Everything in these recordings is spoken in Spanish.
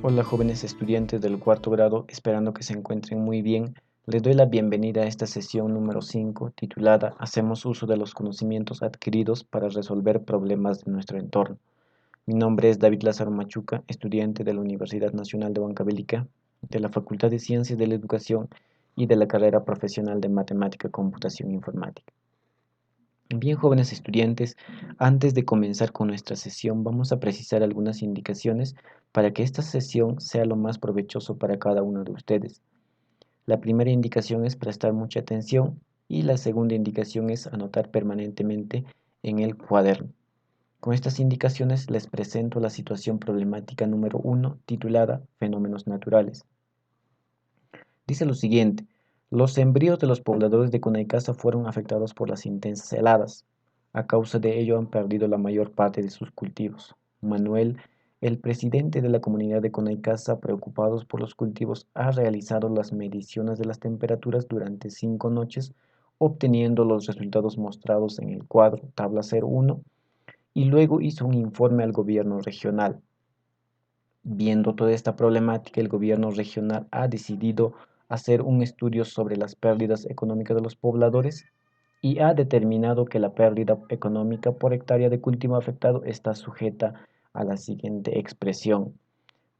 Hola jóvenes estudiantes del cuarto grado, esperando que se encuentren muy bien. Les doy la bienvenida a esta sesión número 5, titulada Hacemos uso de los conocimientos adquiridos para resolver problemas de nuestro entorno. Mi nombre es David Lázaro Machuca, estudiante de la Universidad Nacional de Huancavelica, de la Facultad de Ciencias de la Educación y de la carrera profesional de Matemática, Computación e Informática. Bien, jóvenes estudiantes, antes de comenzar con nuestra sesión, vamos a precisar algunas indicaciones para que esta sesión sea lo más provechoso para cada uno de ustedes. La primera indicación es prestar mucha atención y la segunda indicación es anotar permanentemente en el cuaderno. Con estas indicaciones les presento la situación problemática número 1, titulada Fenómenos naturales. Dice lo siguiente: los sembríos de los pobladores de Conaycasa fueron afectados por las intensas heladas. A causa de ello han perdido la mayor parte de sus cultivos. Manuel, el presidente de la comunidad de Conaycasa, preocupados por los cultivos, ha realizado las mediciones de las temperaturas durante 5 noches, obteniendo los resultados mostrados en el cuadro tabla 01, y luego hizo un informe al gobierno regional. Viendo toda esta problemática, el gobierno regional ha decidido hacer un estudio sobre las pérdidas económicas de los pobladores y ha determinado que la pérdida económica por hectárea de cultivo afectado está sujeta a la siguiente expresión: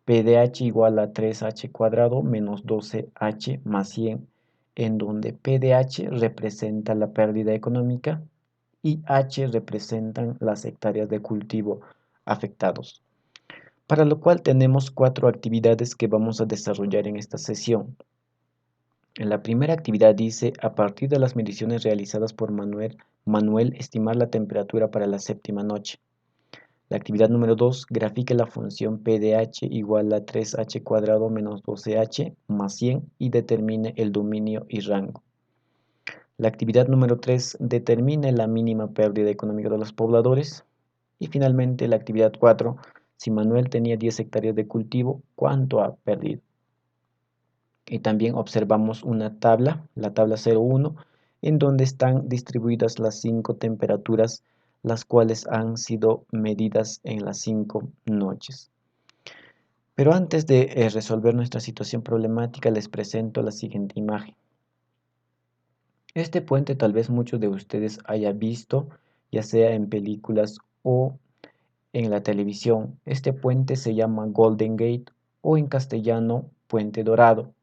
PDH igual a 3H cuadrado menos 12H más 100, en donde PDH representa la pérdida económica y H representan las hectáreas de cultivo afectados. Para lo cual tenemos 4 actividades que vamos a desarrollar en esta sesión. En la primera actividad dice: a partir de las mediciones realizadas por Manuel, estimar la temperatura para la séptima noche. La actividad número 2, grafique la función PDH igual a 3H cuadrado menos 12H más 100 y determine el dominio y rango. La actividad número 3, determine la mínima pérdida económica de los pobladores. Y finalmente la actividad 4, si Manuel tenía 10 hectáreas de cultivo, ¿cuánto ha perdido? Y también observamos una tabla, la tabla 01, en donde están distribuidas las 5 temperaturas, las cuales han sido medidas en las 5 noches. Pero antes de resolver nuestra situación problemática, les presento la siguiente imagen. Este puente tal vez muchos de ustedes hayan visto, ya sea en películas o en la televisión. Este puente se llama Golden Gate o en castellano Puente Dorado.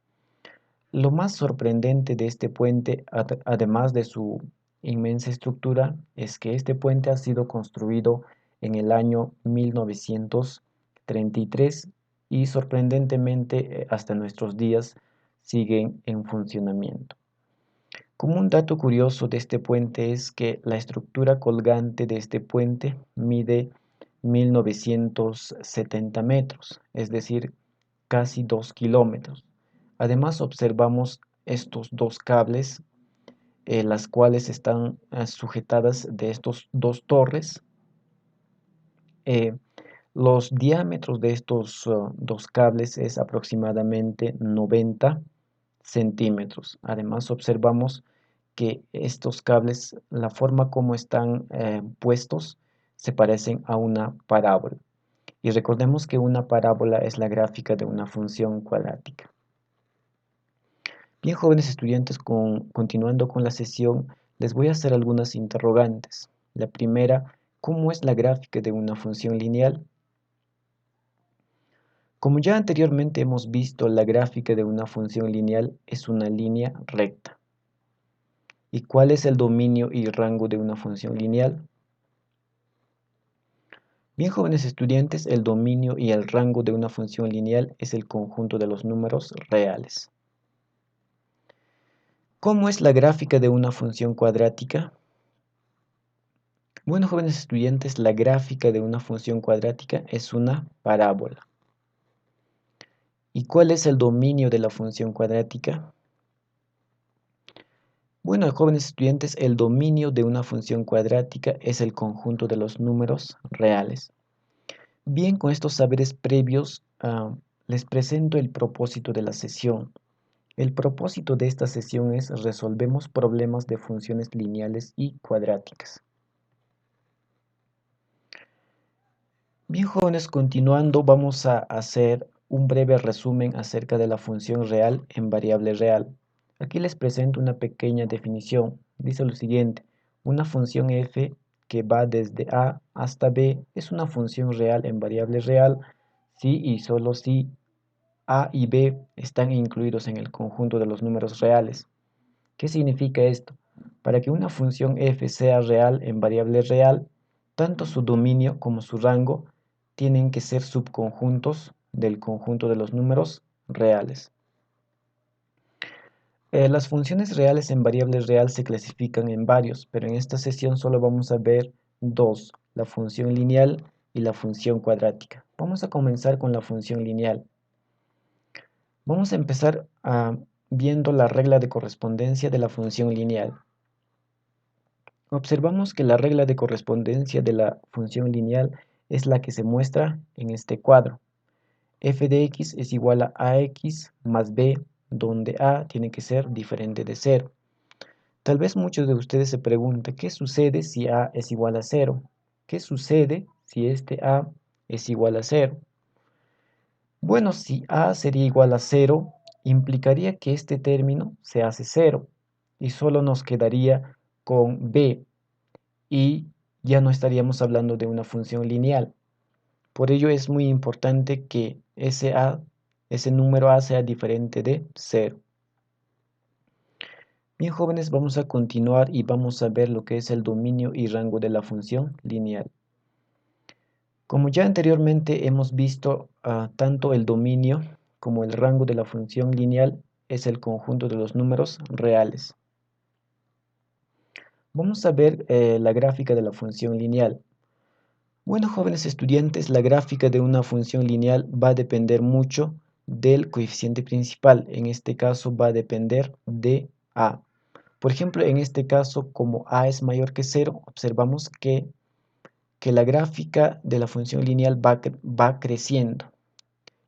Lo más sorprendente de este puente, además de su inmensa estructura, es que este puente ha sido construido en el año 1933 y sorprendentemente hasta nuestros días siguen en funcionamiento. Como un dato curioso de este puente es que la estructura colgante de este puente mide 1970 metros, es decir, casi 2 kilómetros. Además observamos estos dos cables, las cuales están sujetadas de estos dos torres. Los diámetros de estos dos cables es aproximadamente 90 centímetros. Además observamos que estos cables, la forma como están puestos, se parecen a una parábola. Y recordemos que una parábola es la gráfica de una función cuadrática. Bien, jóvenes estudiantes, continuando con la sesión, les voy a hacer algunas interrogantes. La primera: ¿cómo es la gráfica de una función lineal? Como ya anteriormente hemos visto, la gráfica de una función lineal es una línea recta. ¿Y cuál es el dominio y rango de una función lineal? Bien, jóvenes estudiantes, el dominio y el rango de una función lineal es el conjunto de los números reales. ¿Cómo es la gráfica de una función cuadrática? Bueno, jóvenes estudiantes, la gráfica de una función cuadrática es una parábola. ¿Y cuál es el dominio de la función cuadrática? Bueno, jóvenes estudiantes, el dominio de una función cuadrática es el conjunto de los números reales. Bien, con estos saberes previos, les presento el propósito de la sesión. El propósito de esta sesión es: resolvemos problemas de funciones lineales y cuadráticas. Bien, jóvenes, continuando, vamos a hacer un breve resumen acerca de la función real en variable real. Aquí les presento una pequeña definición. Dice lo siguiente: una función f que va desde a hasta b es una función real en variable real si y solo si a y b están incluidos en el conjunto de los números reales. ¿Qué significa esto? Para que una función f sea real en variable real, tanto su dominio como su rango tienen que ser subconjuntos del conjunto de los números reales. Las funciones reales en variable real se clasifican en varios, pero en esta sesión solo vamos a ver dos: la función lineal y la función cuadrática. Vamos a comenzar con la función lineal. Vamos a empezar viendo la regla de correspondencia de la función lineal. Observamos que la regla de correspondencia de la función lineal es la que se muestra en este cuadro. F de x es igual a ax más b, donde a tiene que ser diferente de 0. Tal vez muchos de ustedes se pregunten, ¿qué sucede si a es igual a 0? ¿Qué sucede si este a es igual a 0? Bueno, si a sería igual a 0, implicaría que este término se hace 0 y solo nos quedaría con b, y ya no estaríamos hablando de una función lineal. Por ello es muy importante que ese número a sea diferente de 0. Bien, jóvenes, vamos a continuar y vamos a ver lo que es el dominio y rango de la función lineal. Como ya anteriormente hemos visto, tanto el dominio como el rango de la función lineal es el conjunto de los números reales. Vamos a ver la gráfica de la función lineal. Bueno, jóvenes estudiantes, la gráfica de una función lineal va a depender mucho del coeficiente principal. En este caso va a depender de a. Por ejemplo, en este caso, como a es mayor que 0, observamos que la gráfica de la función lineal va creciendo.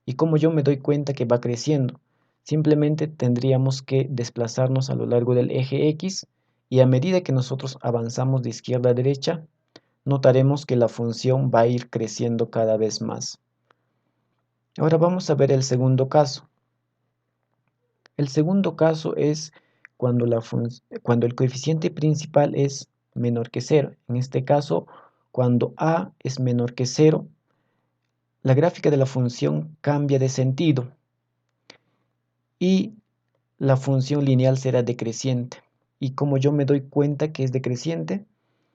¿Y como yo me doy cuenta que va creciendo? Simplemente tendríamos que desplazarnos a lo largo del eje X, y a medida que nosotros avanzamos de izquierda a derecha, notaremos que la función va a ir creciendo cada vez más. Ahora vamos a ver el segundo caso. El segundo caso es cuando el coeficiente principal es menor que 0. En este caso, cuando a es menor que 0, la gráfica de la función cambia de sentido y la función lineal será decreciente. Y como yo me doy cuenta que es decreciente,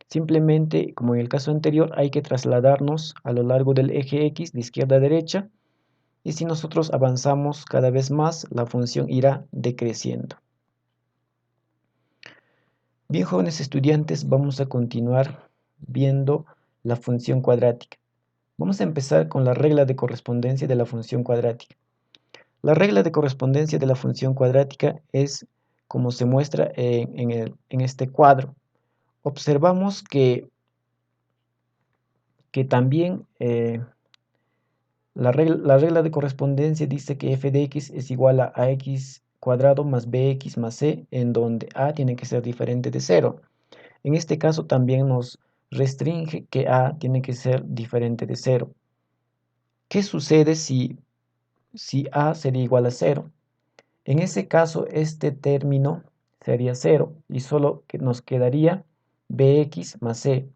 simplemente, como en el caso anterior, hay que trasladarnos a lo largo del eje X de izquierda a derecha, y si nosotros avanzamos cada vez más, la función irá decreciendo. Bien, jóvenes estudiantes, vamos a continuar viendo la función cuadrática. Vamos a empezar con la regla de correspondencia de la función cuadrática. La regla de correspondencia de la función cuadrática es como se muestra en este cuadro. Observamos que también la regla de correspondencia dice que f de x es igual a ax cuadrado más bx más c, en donde a tiene que ser diferente de 0. En este caso también nos restringe que a tiene que ser diferente de 0. ¿Qué sucede si a sería igual a 0? En ese caso este término sería 0 y solo nos quedaría bx más c.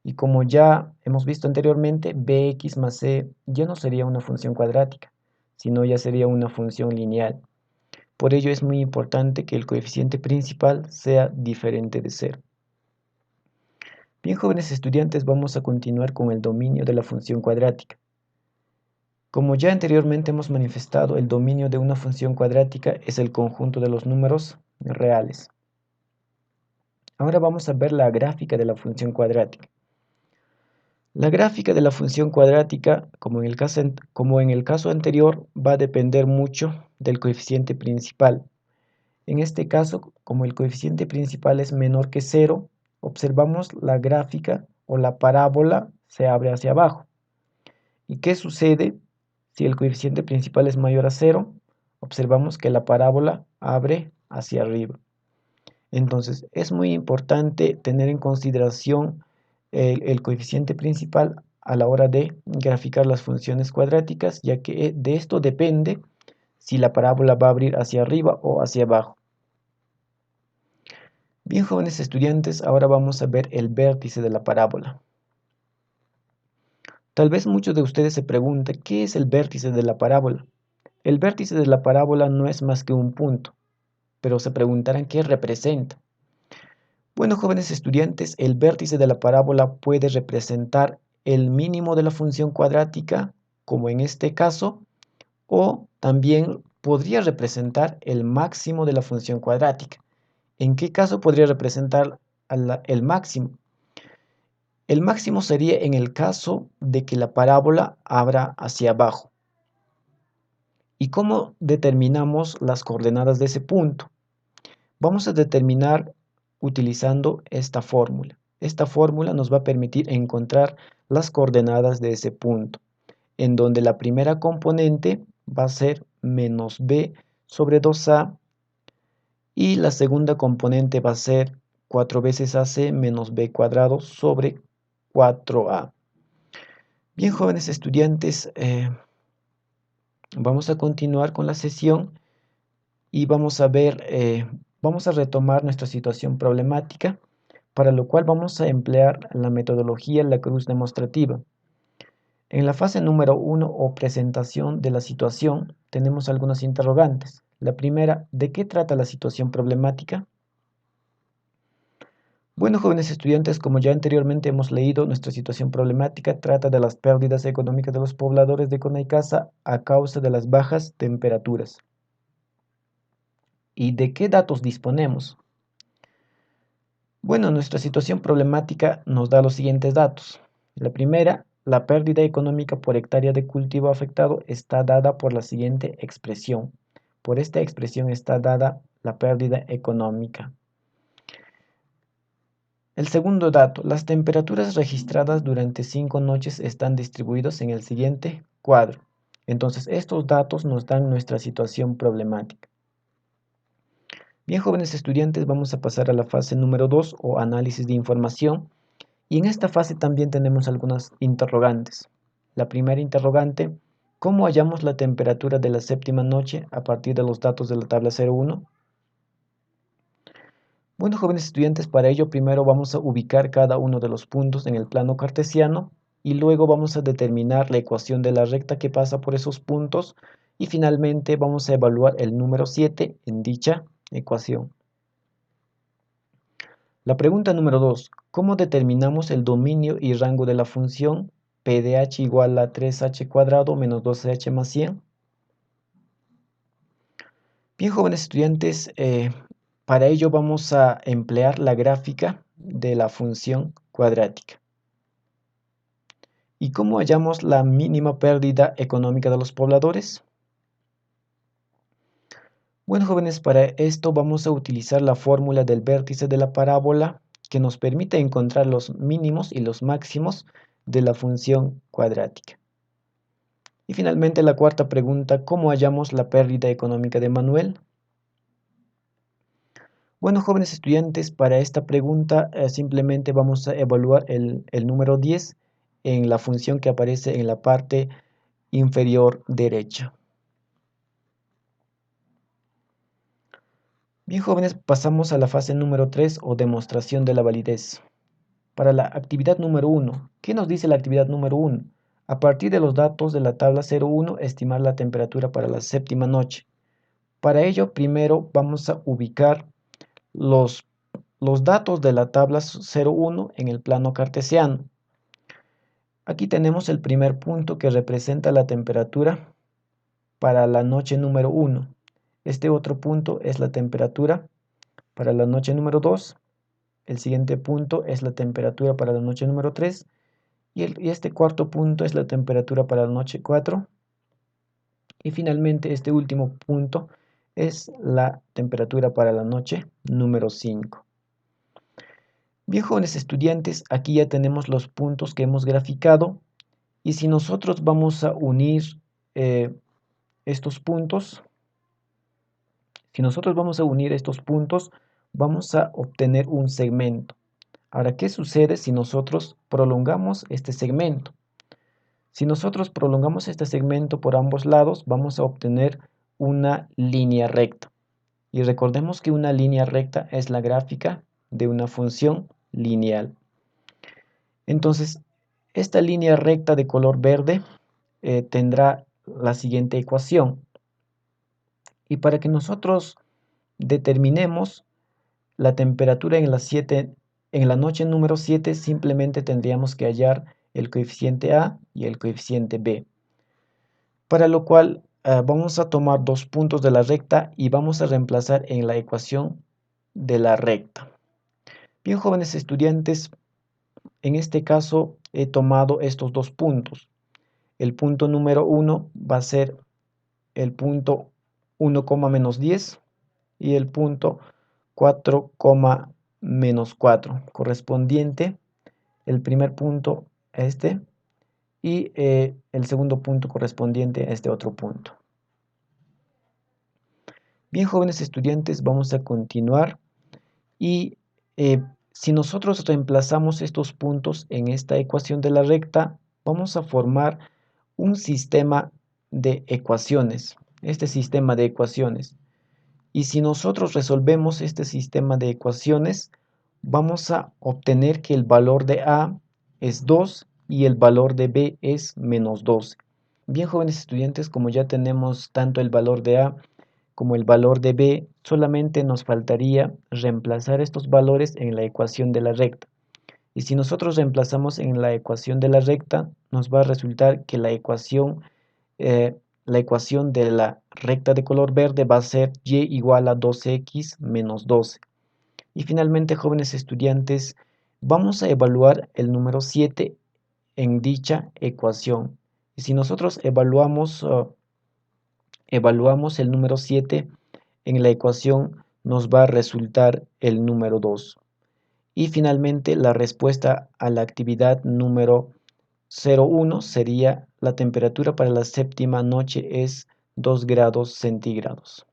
Y como ya hemos visto anteriormente, bx más c ya no sería una función cuadrática, sino ya sería una función lineal. Por ello es muy importante que el coeficiente principal sea diferente de 0. Bien, jóvenes estudiantes, vamos a continuar con el dominio de la función cuadrática. Como ya anteriormente hemos manifestado, el dominio de una función cuadrática es el conjunto de los números reales. Ahora vamos a ver la gráfica de la función cuadrática. La gráfica de la función cuadrática, como en el caso anterior, va a depender mucho del coeficiente principal. En este caso, como el coeficiente principal es menor que 0, observamos la gráfica o la parábola se abre hacia abajo. ¿Y qué sucede si el coeficiente principal es mayor a 0? Observamos que la parábola abre hacia arriba. Entonces, es muy importante tener en consideración el coeficiente principal a la hora de graficar las funciones cuadráticas, ya que de esto depende si la parábola va a abrir hacia arriba o hacia abajo. Bien, jóvenes estudiantes, ahora vamos a ver el vértice de la parábola. Tal vez muchos de ustedes se pregunten, ¿qué es el vértice de la parábola? El vértice de la parábola no es más que un punto, pero se preguntarán qué representa. Bueno, jóvenes estudiantes, el vértice de la parábola puede representar el mínimo de la función cuadrática, como en este caso, o también podría representar el máximo de la función cuadrática. ¿En qué caso podría representar el máximo? El máximo sería en el caso de que la parábola abra hacia abajo. ¿Y cómo determinamos las coordenadas de ese punto? Vamos a determinar utilizando esta fórmula. Esta fórmula nos va a permitir encontrar las coordenadas de ese punto, en donde la primera componente va a ser menos b sobre 2a y la segunda componente va a ser 4 veces ac menos b cuadrado sobre 4a. Bien, jóvenes estudiantes, vamos a continuar con la sesión y vamos a ver, vamos a retomar nuestra situación problemática, para lo cual vamos a emplear la metodología La Cruz demostrativa. En la fase número 1 o presentación de la situación tenemos algunas interrogantes. La primera, ¿de qué trata la situación problemática? Bueno, jóvenes estudiantes, como ya anteriormente hemos leído, nuestra situación problemática trata de las pérdidas económicas de los pobladores de Conaycasa a causa de las bajas temperaturas. ¿Y de qué datos disponemos? Bueno, nuestra situación problemática nos da los siguientes datos. La primera, la pérdida económica por hectárea de cultivo afectado está dada por la siguiente expresión. Por esta expresión está dada la pérdida económica. El segundo dato, las temperaturas registradas durante 5 noches están distribuidos en el siguiente cuadro. Entonces, estos datos nos dan nuestra situación problemática. Bien, jóvenes estudiantes, vamos a pasar a la fase número 2 o análisis de información. Y en esta fase también tenemos algunas interrogantes. La primera interrogante, ¿cómo hallamos la temperatura de la séptima noche a partir de los datos de la tabla 01? Bueno, jóvenes estudiantes, para ello primero vamos a ubicar cada uno de los puntos en el plano cartesiano y luego vamos a determinar la ecuación de la recta que pasa por esos puntos y finalmente vamos a evaluar el número 7 en dicha ecuación. La pregunta número 2. ¿Cómo determinamos el dominio y rango de la función p de h igual a 3h cuadrado menos 12h más 100? Bien, jóvenes estudiantes, para ello vamos a emplear la gráfica de la función cuadrática. ¿Y cómo hallamos la mínima pérdida económica de los pobladores? Bueno, jóvenes, para esto vamos a utilizar la fórmula del vértice de la parábola que nos permite encontrar los mínimos y los máximos de la función cuadrática. Y finalmente la cuarta pregunta, ¿cómo hallamos la pérdida económica de Manuel? Bueno, jóvenes estudiantes, para esta pregunta simplemente vamos a evaluar el número 10 en la función que aparece en la parte inferior derecha. Bien, jóvenes, pasamos a la fase número 3 o demostración de la validez. Para la actividad número 1, ¿qué nos dice la actividad número 1? A partir de los datos de la tabla 01, estimar la temperatura para la séptima noche. Para ello, primero vamos a ubicar los datos de la tabla 01 en el plano cartesiano. Aquí tenemos el primer punto que representa la temperatura para la noche número 1. Este otro punto es la temperatura para la noche número 2. El siguiente punto es la temperatura para la noche número 3. Y este cuarto punto es la temperatura para la noche 4. Y finalmente este último punto es la temperatura para la noche número 5. Bien, jóvenes estudiantes, aquí ya tenemos los puntos que hemos graficado. Y si nosotros vamos a unir estos puntos, vamos a obtener un segmento. Ahora, ¿qué sucede si nosotros prolongamos este segmento? Si nosotros prolongamos este segmento por ambos lados, vamos a obtener una línea recta. Y recordemos que una línea recta es la gráfica de una función lineal. Entonces, esta línea recta de color verde tendrá la siguiente ecuación. Y para que nosotros determinemos la temperatura en la noche número 7, simplemente tendríamos que hallar el coeficiente A y el coeficiente B. Para lo cual vamos a tomar dos puntos de la recta y vamos a reemplazar en la ecuación de la recta. Bien, jóvenes estudiantes, en este caso he tomado estos dos puntos. El punto número 1 va a ser el punto 1, menos 10 y el punto 4, menos 4, correspondiente el primer punto a este y el segundo punto correspondiente a este otro punto. Bien, jóvenes estudiantes, vamos a continuar y si nosotros reemplazamos estos puntos en esta ecuación de la recta, vamos a formar un sistema de ecuaciones, este sistema de ecuaciones. Y si nosotros resolvemos este sistema de ecuaciones, vamos a obtener que el valor de A es 2 y el valor de B es menos 12. Bien, jóvenes estudiantes, como ya tenemos tanto el valor de A como el valor de B, solamente nos faltaría reemplazar estos valores en la ecuación de la recta. Y si nosotros reemplazamos en la ecuación de la recta, nos va a resultar que la ecuación de la recta de color verde va a ser y igual a 2x menos 12. Y finalmente, jóvenes estudiantes, vamos a evaluar el número 7 en dicha ecuación. Y si nosotros evaluamos el número 7 en la ecuación, nos va a resultar el número 2. Y finalmente, la respuesta a la actividad número 01 sería: la temperatura para la séptima noche es 2 grados centígrados.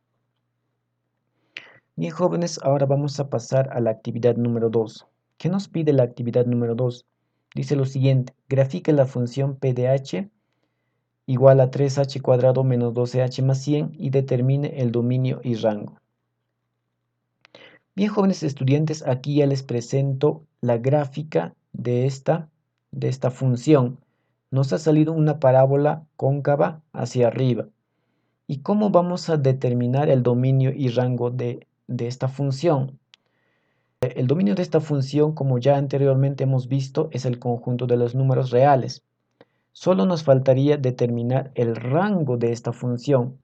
Bien, jóvenes, ahora vamos a pasar a la actividad número 2. ¿Qué nos pide la actividad número 2? Dice lo siguiente: grafique la función p de h igual a 3h cuadrado menos 12h más 100 y determine el dominio y rango. Bien, jóvenes estudiantes, aquí ya les presento la gráfica de esta función. Nos ha salido una parábola cóncava hacia arriba. ¿Y cómo vamos a determinar el dominio y rango de esta función? El dominio de esta función, como ya anteriormente hemos visto, es el conjunto de los números reales. Solo nos faltaría determinar el rango de esta función.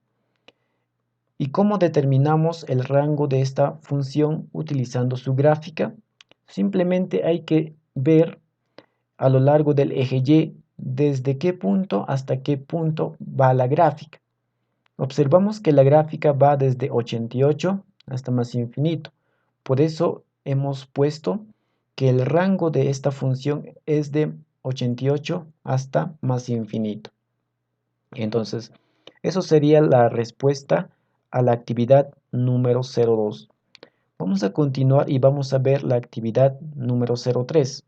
¿Y cómo determinamos el rango de esta función utilizando su gráfica? Simplemente hay que ver a lo largo del eje Y desde qué punto hasta qué punto va la gráfica. Observamos que la gráfica va desde 88 hasta más infinito. Por eso hemos puesto que el rango de esta función es de 88 hasta más infinito. Entonces, eso sería la respuesta a la actividad número 02. Vamos a continuar y vamos a ver la actividad número 03.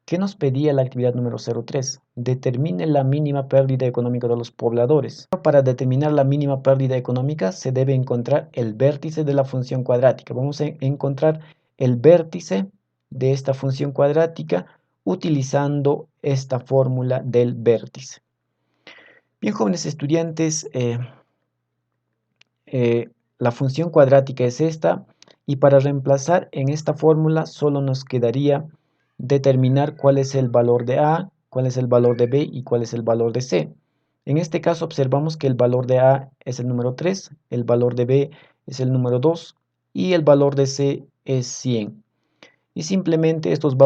¿Qué nos pedía la actividad número 03? Determine la mínima pérdida económica de los pobladores. Para determinar la mínima pérdida económica se debe encontrar el vértice de la función cuadrática. Vamos a encontrar el vértice de esta función cuadrática utilizando esta fórmula del vértice. Bien, jóvenes estudiantes, la función cuadrática es esta, y para reemplazar en esta fórmula solo nos quedaría determinar cuál es el valor de A, cuál es el valor de B y cuál es el valor de C. En este caso observamos que el valor de A es el número 3, el valor de B es el número 2 y el valor de C es 100. Y simplemente estos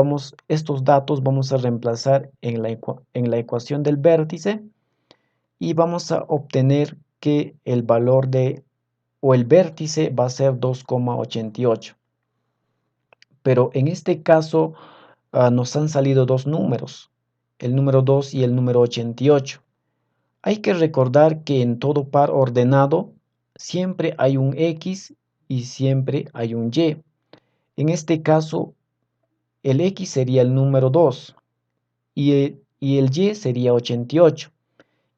datos vamos a reemplazar en la ecuación del vértice y vamos a obtener que el valor el vértice va a ser 2,88. Pero en este caso nos han salido dos números, el número 2 y el número 88. Hay que recordar que en todo par ordenado siempre hay un X y siempre hay un Y. En este caso, el X sería el número 2 y y el y sería 88.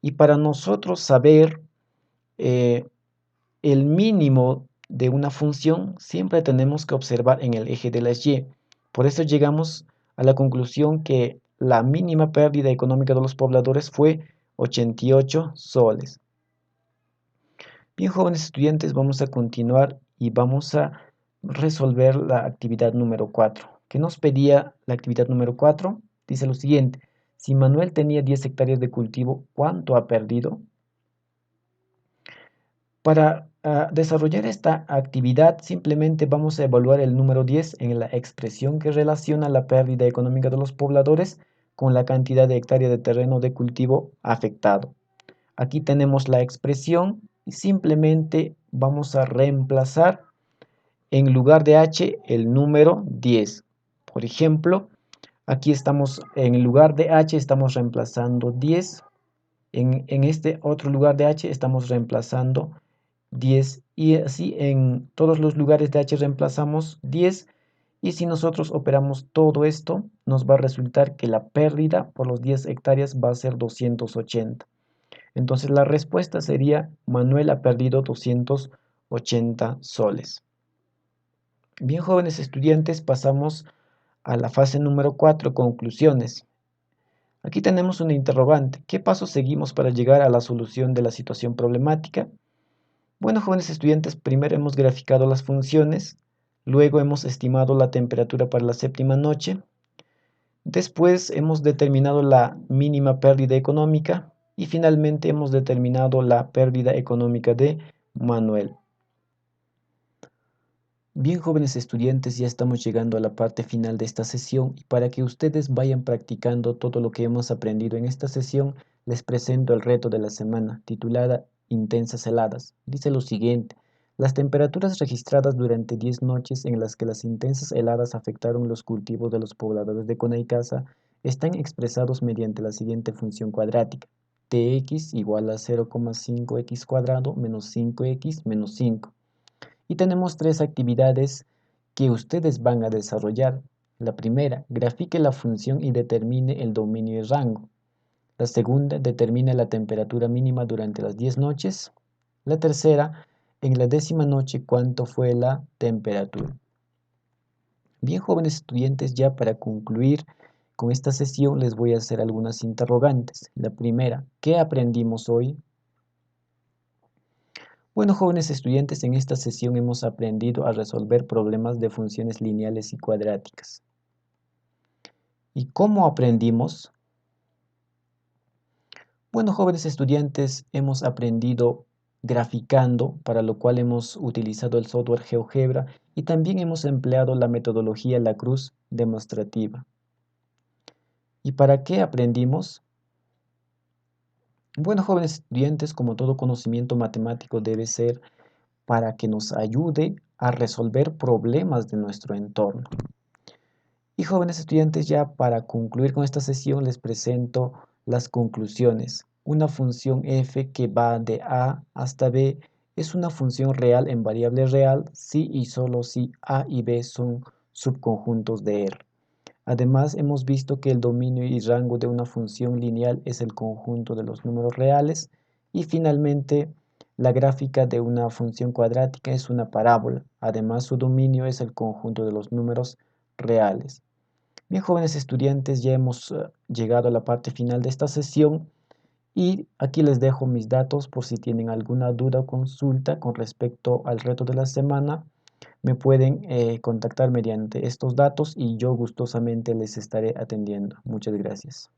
Y para nosotros saber el mínimo de una función, siempre tenemos que observar en el eje de las y. Por eso llegamos a la conclusión que la mínima pérdida económica de los pobladores fue 88 soles. Bien, jóvenes estudiantes, vamos a continuar y vamos a resolver la actividad número 4. ¿Qué nos pedía la actividad número 4? Dice lo siguiente: si Manuel tenía 10 hectáreas de cultivo, ¿cuánto ha perdido? Para desarrollar esta actividad, simplemente vamos a evaluar el número 10 en la expresión que relaciona la pérdida económica de los pobladores con la cantidad de hectáreas de terreno de cultivo afectado. Aquí tenemos la expresión y simplemente vamos a reemplazar en lugar de h el número 10. Por ejemplo, aquí estamos en lugar de h estamos reemplazando 10. En este otro lugar de h estamos reemplazando 10 y así en todos los lugares de h reemplazamos 10, y si nosotros operamos todo esto nos va a resultar que la pérdida por los 10 hectáreas va a ser 280. Entonces la respuesta sería: Manuel ha perdido 280 soles. Bien, jóvenes estudiantes, pasamos a la fase número 4, conclusiones. Aquí tenemos una interrogante: ¿qué pasos seguimos para llegar a la solución de la situación problemática? Bueno, jóvenes estudiantes, primero hemos graficado las funciones, luego hemos estimado la temperatura para la séptima noche, después hemos determinado la mínima pérdida económica y finalmente hemos determinado la pérdida económica de Manuel. Bien, jóvenes estudiantes, ya estamos llegando a la parte final de esta sesión y para que ustedes vayan practicando todo lo que hemos aprendido en esta sesión, les presento el reto de la semana, titulada Intensas heladas. Dice lo siguiente: las temperaturas registradas durante 10 noches en las que las intensas heladas afectaron los cultivos de los pobladores de Conaycasa están expresados mediante la siguiente función cuadrática: Tx igual a 0,5x cuadrado menos 5x menos 5. Y tenemos tres actividades que ustedes van a desarrollar. La primera, grafique la función y determine el dominio y rango. La segunda, determine la temperatura mínima durante las 10 noches. La tercera, en la 10ª noche, ¿cuánto fue la temperatura? Bien, jóvenes estudiantes, ya para concluir con esta sesión les voy a hacer algunas interrogantes. La primera, ¿qué aprendimos hoy? Bueno, jóvenes estudiantes, en esta sesión hemos aprendido a resolver problemas de funciones lineales y cuadráticas. ¿Y cómo aprendimos? Bueno, jóvenes estudiantes, hemos aprendido graficando, para lo cual hemos utilizado el software GeoGebra y también hemos empleado la metodología La Cruz demostrativa. ¿Y para qué aprendimos? Bueno, jóvenes estudiantes, como todo conocimiento matemático debe ser para que nos ayude a resolver problemas de nuestro entorno. Y jóvenes estudiantes, ya para concluir con esta sesión les presento las conclusiones. Una función f que va de a hasta b es una función real en variable real si y solo si a y b son subconjuntos de R. Además, hemos visto que el dominio y rango de una función lineal es el conjunto de los números reales. Y finalmente, la gráfica de una función cuadrática es una parábola. Además, su dominio es el conjunto de los números reales. Bien, jóvenes estudiantes, ya hemos llegado a la parte final de esta sesión y aquí les dejo mis datos por si tienen alguna duda o consulta con respecto al reto de la semana. Me pueden contactar mediante estos datos y yo gustosamente les estaré atendiendo. Muchas gracias.